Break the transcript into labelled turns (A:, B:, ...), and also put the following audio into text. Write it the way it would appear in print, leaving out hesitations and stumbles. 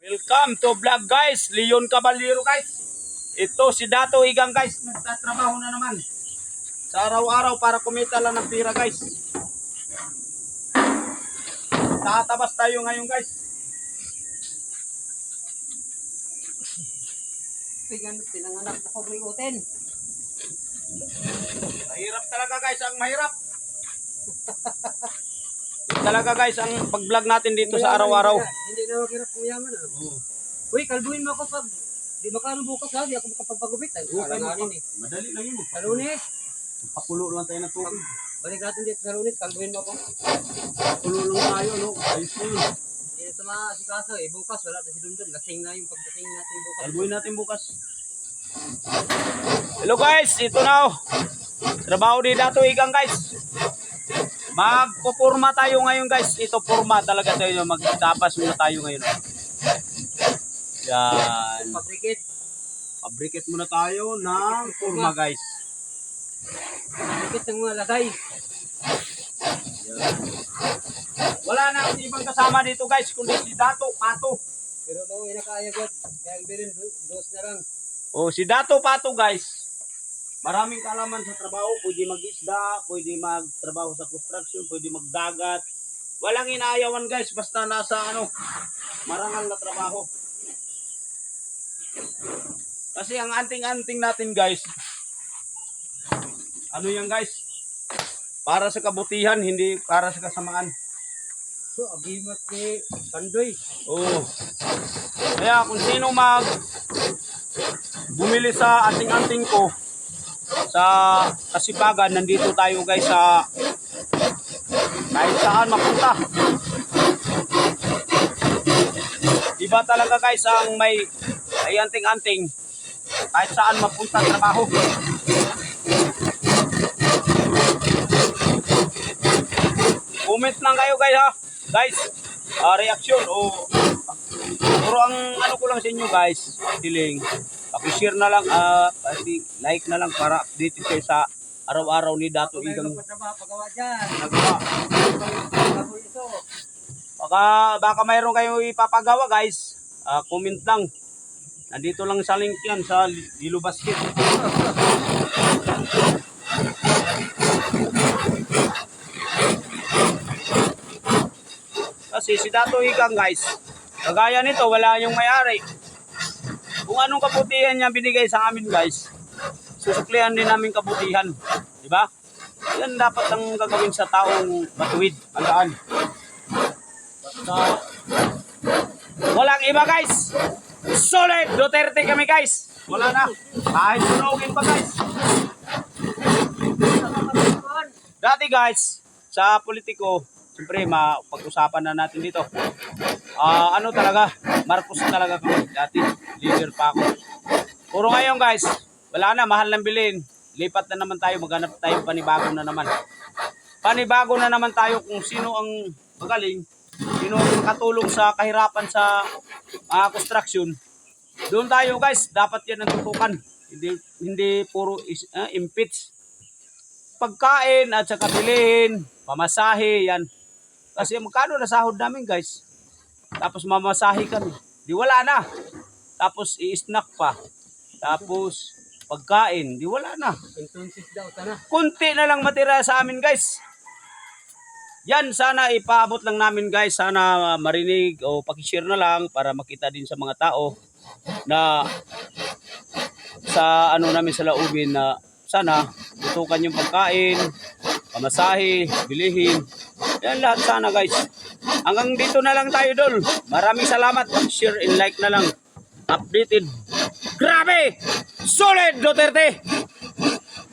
A: Welcome to vlog guys, Leon Caballero guys. Ito si Dato Igang guys, nagtatrabaho na naman. Sa araw-araw para kumita lang ng pira guys. Tatabas tayo ngayon guys.
B: Pinanganak na pabriutin.
A: Mahirap talaga guys, ang mahirap. Ito talaga guys, ang pag-vlog natin dito sa araw-araw.
B: Hindi na maghirap kung yaman. Uy, kalbuhin mo ako pag di makano bukas ha, di ako makapagpagupit. Alanganin eh.
A: Madali lang yun.
B: Sa Lunes,
A: Pakulo lang tayo ng tubig.
B: balik natin dito sa Lunes, kalbuhin mo ako.
A: Pakulo lang tayo, no? Ayos mo yun.
B: Hindi sa mga sikaso eh, bukas wala na si Dundun. Lasing na yung pagdating natin bukas.
A: Kalbuhin natin bukas. Hello guys, ito na oh. Trabaho ni Dato Igang guys. Magpupurma tayo ngayon guys. Ito purma talaga tayo. Magtapas muna tayo ngayon. Yan.
B: Pabrikit.
A: Pabrikit muna tayo ng purma guys.
B: Pabrikit ng mga lagay.
A: Yan. Wala na ang ibang kasama dito guys. Kundi si Dato Pato.
B: Pero no, inakaya God. Kaya ang bilin, dos na lang.
A: Oh, si Dato Pato guys. Maraming kaalaman sa trabaho, pwede mag-isda, pwede magtrabaho sa construction, pwede magdagat. Walang inaayawan guys, basta nasa marangal na trabaho. Kasi ang anting-anting natin guys, ano yan guys? Para sa kabutihan, hindi para sa kasamaan.
B: So, agimat ni Pandoy.
A: Oo. Kaya kung sino bumili sa anting-anting ko, sa Kasipagan, nandito tayo guys sa kahit saan mapunta. Iba talaga guys ang may anting-anting kahit saan mapunta trabaho. Comment lang kayo guys ha. Guys, reaction o pero ang ko lang sa inyo guys, feeling paki-share na lang, like na lang para updated kayo sa araw-araw ni Dato Igang.
B: Pagawa dyan.
A: Nagawa. Baka mayroon kayo ipapagawa guys. Comment lang. Nandito lang sa link yan sa Lilo Basket. Kasi si Dato Igang guys, kagaya nito wala yung may-ari. Kung anong kabutihan niya binigay sa amin guys, susuklihan din namin kabutihan. Diba? Yan dapat ang gagawin sa taong matuwid. Andaan. Basta walang iba guys. Solid Duterte kami guys. Wala na. Kahit sunugin pa guys. Dati guys, sa politiko, siyempre mapag-usapan na natin dito. Talaga, Marcos talaga kami. Dati, leader pa ako. Puro ngayon guys, wala na, mahal ng bilhin. Lipat na naman tayo, maghanap tayo panibago na naman. Panibago na naman tayo kung sino ang magaling, sino ang katulong sa kahirapan sa construction. Doon tayo guys, dapat yan ang tutukan. Hindi puro impeach. Pagkain at saka bilhin, pamasahe, yan. Kasi magkano na sahod namin guys. Tapos mamasahe kami. Di wala na. Tapos i-snack pa. Tapos pagkain. Di wala na.
B: Entonces daw, sana.
A: Kunti na lang matira sa amin guys. Yan sana ipaabot lang namin guys. Sana marinig o pakishare na lang para makita din sa mga tao na sa namin sa Laubin na sana tutukan yung pagkain, pamasahe, bilihin. Yan lahat sana guys. Hanggang dito na lang tayo dol. Maraming salamat. Share and like na lang. Updated. Grabe! Solid Duterte!